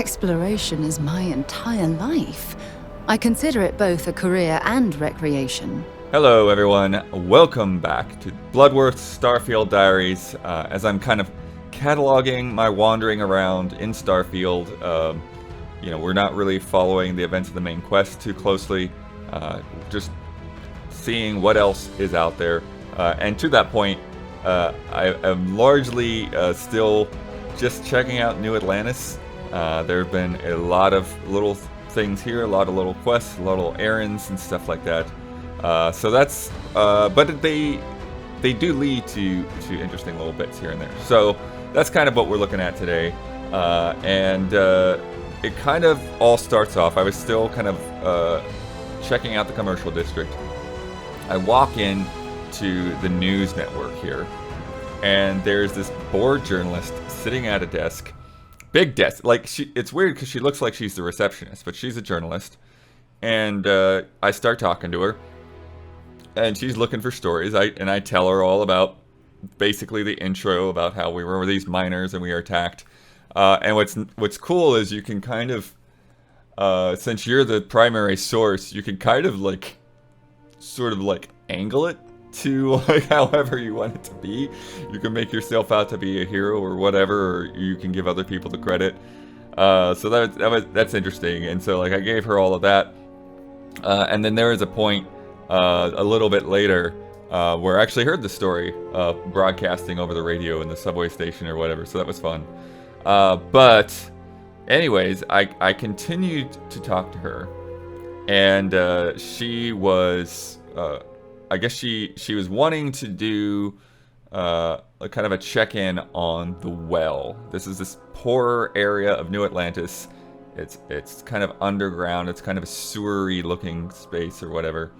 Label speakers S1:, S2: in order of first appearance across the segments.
S1: Exploration is my entire life. I consider it both a career and recreation.
S2: Hello everyone, welcome back to Bloodworth Starfield Diaries. As I'm kind of cataloging my wandering around in Starfield, we're not really following the events of the main quest too closely, just seeing what else is out there. And to that point, I am largely still just checking out New Atlantis. There have been a lot of little things here, a lot of little quests, a lot of little errands and stuff like that. So that's, but they do lead to interesting little bits here and there. So that's kind of what we're looking at today. And it kind of all starts off, I was still kind of checking out the commercial district. I walk in to the news network here, and there's this bored journalist sitting at a desk. Big desk. Like, it's weird because she looks like she's the receptionist, but she's a journalist. And I start talking to her. And she's looking for stories. I tell her all about basically the intro about how we were these miners and we were attacked. And what's cool is you can kind of, since you're the primary source, you can kind of like, sort of like angle it to like however you want it to be. You can make yourself out to be a hero or whatever, or you can give other people the credit. So that's interesting. And so like I gave her all of that. And then there was a point a little bit later where I actually heard the story broadcasting over the radio in the subway station or whatever, so that was fun. But anyways, I continued to talk to her, and she was, I guess she was wanting to do kind of a check-in on the well. This is this poorer area of New Atlantis. It's kind of underground. It's kind of a sewery looking space or whatever.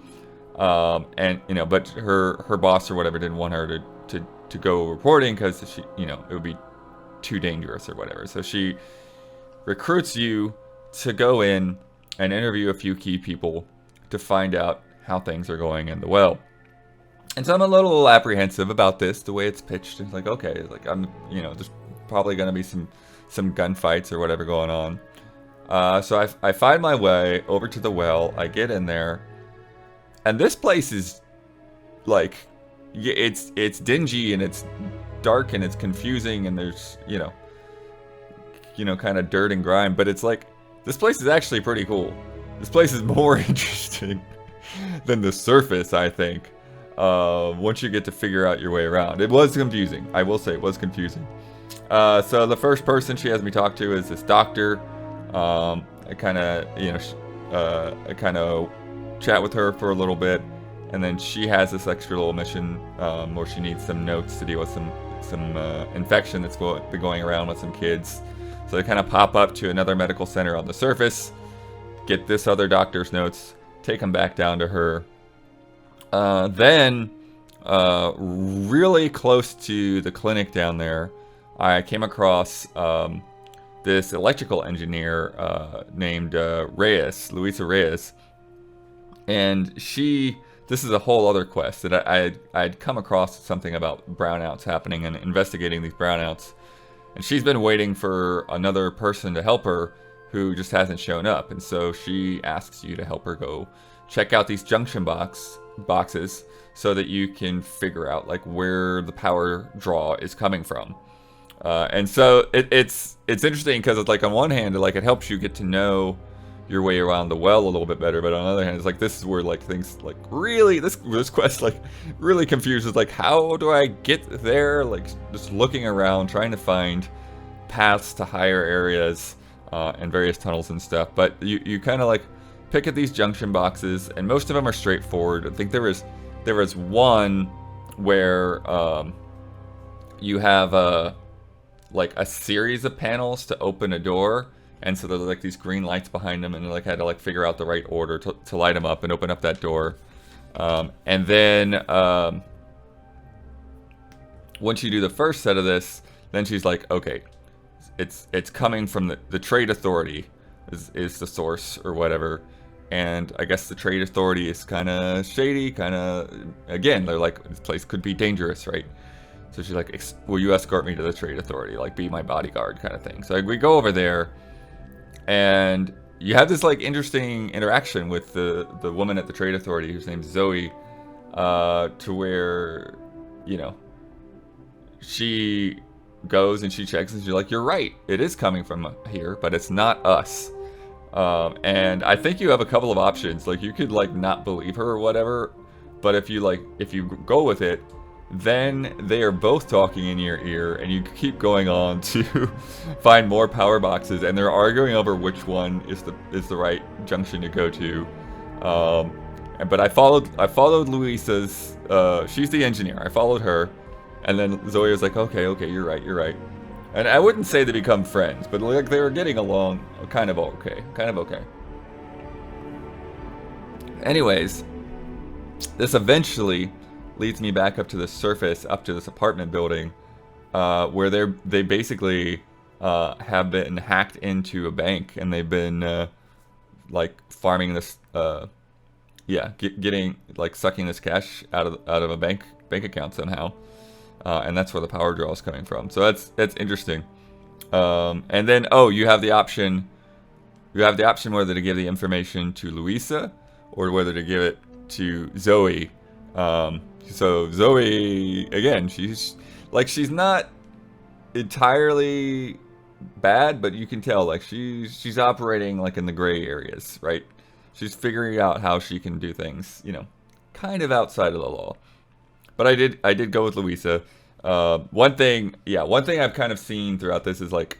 S2: And but her boss or whatever didn't want her to go reporting because she, it would be too dangerous or whatever. So she recruits you to go in and interview a few key people to find out how things are going in the well. And so I'm a little apprehensive about this, the way it's pitched. It's like, okay, like I'm, there's probably going to be some gunfights or whatever going on. So I find my way over to the well. I get in there. And this place is, like, it's dingy and it's dark and it's confusing and there's, kind of dirt and grime. But it's like, this place is actually pretty cool. This place is more interesting than the surface, I think, once you get to figure out your way around. It was confusing. I will say it was confusing. So the first person she has me talk to is this doctor. I kind of chat with her for a little bit, and then she has this extra little mission where she needs some notes to deal with some infection that's been going around with some kids. So they kind of pop up to another medical center on the surface, get this other doctor's notes, take them back down to her. Then really close to the clinic down there, I came across this electrical engineer named Luisa Reyes. And this is a whole other quest that I'd come across something about brownouts happening and investigating these brownouts. And she's been waiting for another person to help her who just hasn't shown up. And so she asks you to help her go check out these junction boxes so that you can figure out like where the power draw is coming from. And so it's interesting because it's like on one hand, like it helps you get to know your way around the well a little bit better, but on the other hand, it's like this is where like things like really this quest like really confuses, like how do I get there? Like just looking around, trying to find paths to higher areas and various tunnels and stuff. But you kind of like pick at these junction boxes, and most of them are straightforward. I think there was one where you have like a series of panels to open a door. And so there's like these green lights behind them, and like had to like figure out the right order to light them up and open up that door. And then once you do the first set of this, then she's like, okay, it's coming from the trade authority is the source or whatever. And I guess the trade authority is kind of shady, kind of, again, they're like, this place could be dangerous, right? So she's like, will you escort me to the trade authority? Like, be my bodyguard kind of thing. So we go over there. And you have this like interesting interaction with the woman at the trade authority whose name's Zoe, to where, you know, she goes and she checks and she's like, you're right, it is coming from here, but it's not us. And I think you have a couple of options. Like, you could like not believe her or whatever, but if you go with it, then they are both talking in your ear, and you keep going on to find more power boxes, and they're arguing over which one is the right junction to go to. But I followed Luisa's. She's the engineer. I followed her, and then Zoe was like, "Okay, you're right." And I wouldn't say they become friends, but like they were getting along, kind of okay. Anyways, this eventually leads me back up to the surface, up to this apartment building, where they basically have been hacked into a bank, and they've been like farming this, getting like sucking this cash out of a bank account somehow, and that's where the power draw is coming from. So that's interesting. And then you have the option whether to give the information to Luisa or whether to give it to Zoe. So Zoe, again, she's not entirely bad, but you can tell like she's operating like in the gray areas, right? She's figuring out how she can do things, you know, kind of outside of the law. But I did go with Luisa. One thing I've kind of seen throughout this is like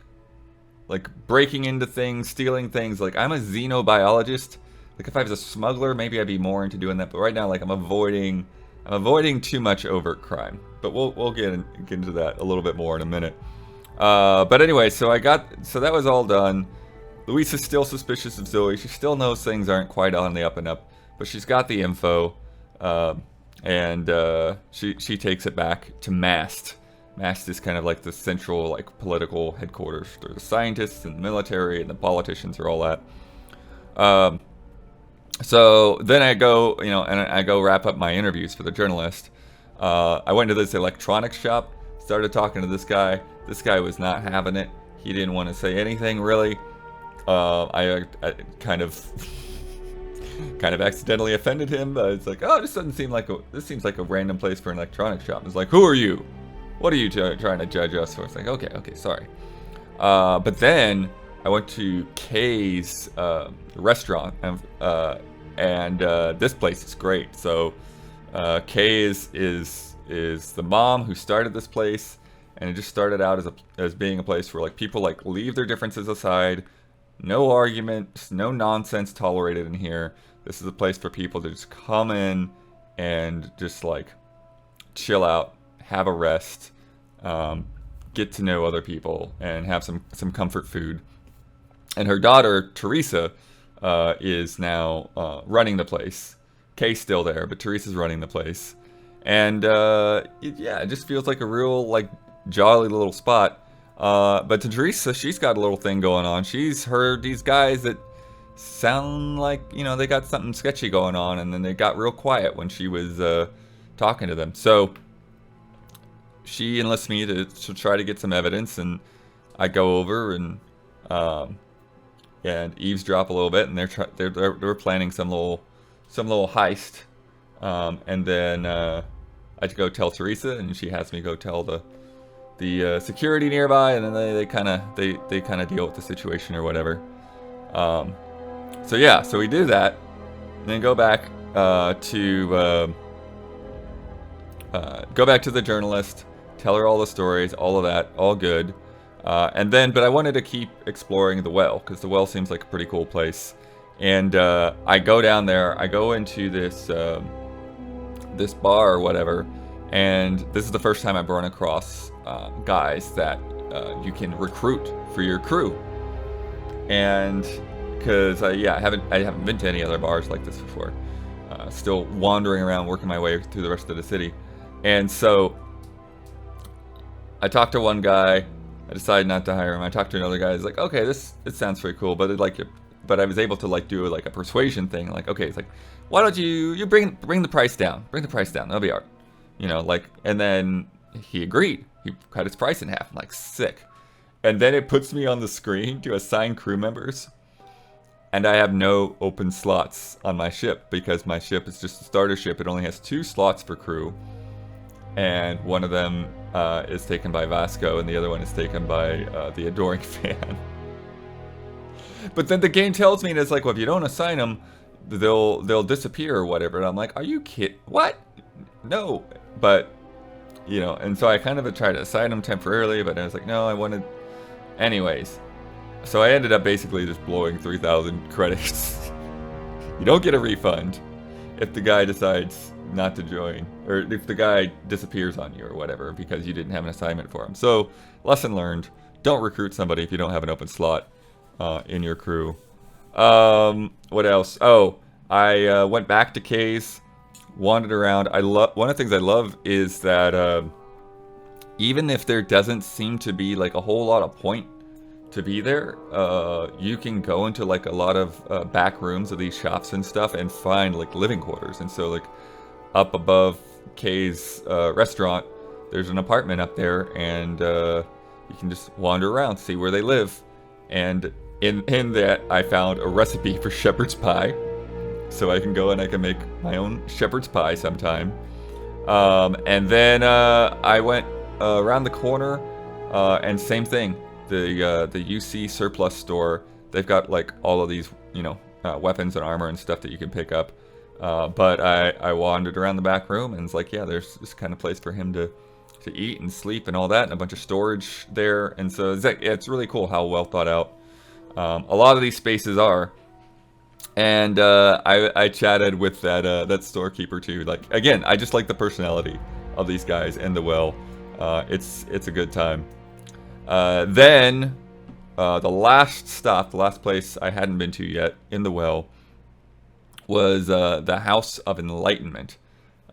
S2: breaking into things, stealing things. Like, I'm a xenobiologist. Like, if I was a smuggler, maybe I'd be more into doing that. But right now, like, I'm avoiding too much overt crime. But we'll get into that a little bit more in a minute. But anyway, so that was all done. Luisa's still suspicious of Zoe. She still knows things aren't quite on the up and up, but she's got the info, and she takes it back to Mast. Mast is kind of like the central like political headquarters. There's the scientists and the military and the politicians are all at. So then I go, and I go wrap up my interviews for the journalist. I went to this electronics shop, started talking to this guy. This guy was not having it. He didn't want to say anything really. I kind of accidentally offended him. It's like, this seems like a random place for an electronics shop. It's like, who are you? What are you trying to judge us for? It's like, okay, sorry. But then I went to Kay's restaurant, and this place is great. So Kay is the mom who started this place, and it just started out as being a place where like people like leave their differences aside, no arguments, no nonsense tolerated in here. This is a place for people to just come in and just like chill out, have a rest, get to know other people, and have some comfort food. And her daughter, Teresa, is now running the place. Kay's still there, but Teresa's running the place. And it just feels like a real like jolly little spot. But to Teresa, she's got a little thing going on. She's heard these guys that sound like, they got something sketchy going on, and then they got real quiet when she was talking to them. So she enlists me to try to get some evidence, and I go over and eavesdrop a little bit, and they're planning some little heist, and then I go tell Teresa, and she has me go tell the security nearby, and then they kind of deal with the situation or whatever. So we do that, and then go back to the journalist, tell her all the stories, all of that, all good. But I wanted to keep exploring the well, because the well seems like a pretty cool place. And I go down there, I go into this bar or whatever, and this is the first time I've run across guys that you can recruit for your crew. And because I haven't been to any other bars like this before. Still wandering around, working my way through the rest of the city. And so I talked to one guy. I decided not to hire him. I talked to another guy. He's like, okay, it sounds pretty cool, but but I was able to like do like a persuasion thing. Like, okay, it's like, why don't you bring the price down? Bring the price down. That'll be art. And then he agreed. He cut his price in half. I'm like, sick. And then it puts me on the screen to assign crew members. And I have no open slots on my ship because my ship is just a starter ship. It only has 2 slots for crew. And one of them is taken by Vasco, and the other one is taken by the Adoring Fan. But then the game tells me, and it's like, well, if you don't assign them, they'll disappear or whatever. And I'm like, are you kidding? What? No. But, you know, and so I kind of tried to assign them temporarily, but I was like, no, I wanted... Anyways. So I ended up basically just blowing 3,000 credits. You don't get a refund if the guy decides not to join, or if the guy disappears on you or whatever because you didn't have an assignment for him. So, lesson learned, don't recruit somebody if you don't have an open slot in your crew. What else? Oh, I went back to K's, wandered around. One of the things I love is that even if there doesn't seem to be like a whole lot of point to be there, you can go into like a lot of back rooms of these shops and stuff and find like living quarters. And so like up above Kay's restaurant, there's an apartment up there, and you can just wander around, see where they live. And in that, I found a recipe for shepherd's pie, so I can go and I can make my own shepherd's pie sometime. And then I went around the corner, and same thing. The UC surplus store, they've got like all of these, you know, weapons and armor and stuff that you can pick up. But I wandered around the back room, and it's like, yeah, there's this kind of place for him to eat and sleep and all that, and a bunch of storage there. And so it's really cool how well thought out a lot of these spaces are. And I chatted with that storekeeper too. Like, again, I just like the personality of these guys and the well. It's a good time. Then the last stop, the last place I hadn't been to yet in the well, was the House of Enlightenment.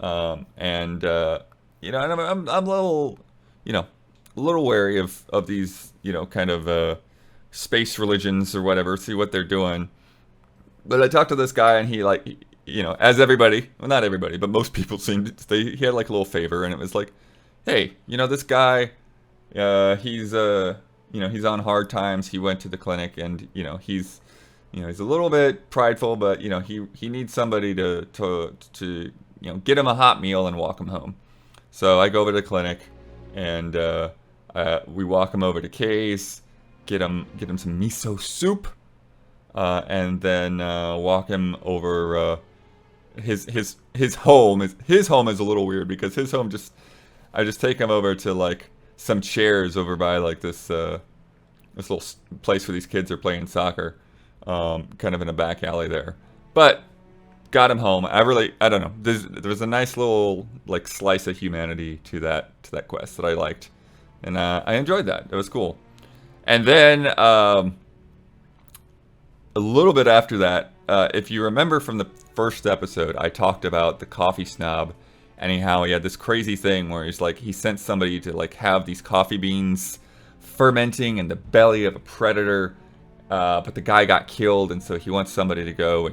S2: And you know, and I'm a little, you know, a little wary of these, you know, kind of space religions or whatever. See what they're doing. But I talked to this guy, and he, like, you know, as everybody, well, not everybody, but most people seemed to, he had like a little favor, and it was like, hey, you know, this guy, he's you know, he's on hard times. He went to the clinic, and you know, he's a little bit prideful, but you know, he needs somebody to you know, get him a hot meal and walk him home. So I go over to the clinic, and we walk him over to Kay's, get him some miso soup. And then walk him over his home. His home is a little weird because his home I just take him over to like some chairs over by like this little place where these kids are playing soccer, kind of in a back alley there. But got him home. I don't know. There was a nice little like slice of humanity to that quest that I liked, and I enjoyed that. It was cool. And then a little bit after that, if you remember from the first episode, I talked about the coffee snob, and how he had this crazy thing where he sent somebody to like have these coffee beans fermenting in the belly of a predator, but the guy got killed, and so he wants somebody to go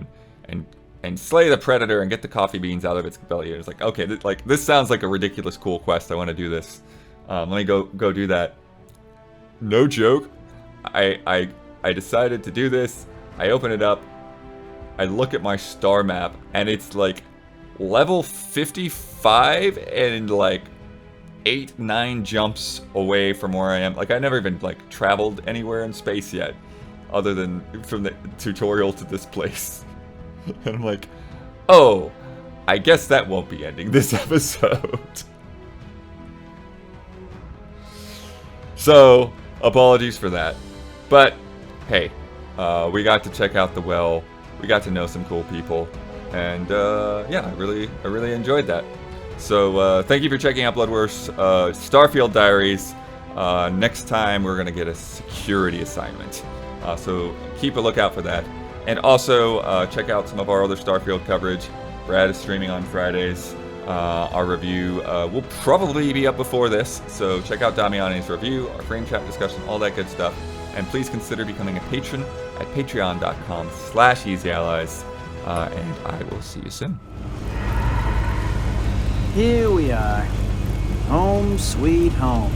S2: and slay the predator and get the coffee beans out of its belly. It was like, okay, this sounds like a ridiculous cool quest. I want to do this. Let me go do that. No joke. I decided to do this. I open it up, I look at my star map, and it's like level 55 and like 8-9 jumps away from where I am. Like, I never even like traveled anywhere in space yet, other than from the tutorial to this place. And I'm like, oh, I guess that won't be ending this episode. So, apologies for that. But, hey, we got to check out the well. We got to know some cool people, and yeah, I really enjoyed that. So thank you for checking out Bloodworth's Starfield Diaries. Next time we're gonna get a security assignment, so keep a lookout for that. And also check out some of our other Starfield coverage. Brad is streaming on Fridays. Our review will probably be up before this, so check out Damiani's review, our frame chat discussion, all that good stuff. And please consider becoming a patron at patreon.com/easyallies. And I will see you soon.
S3: Here we are. Home sweet home.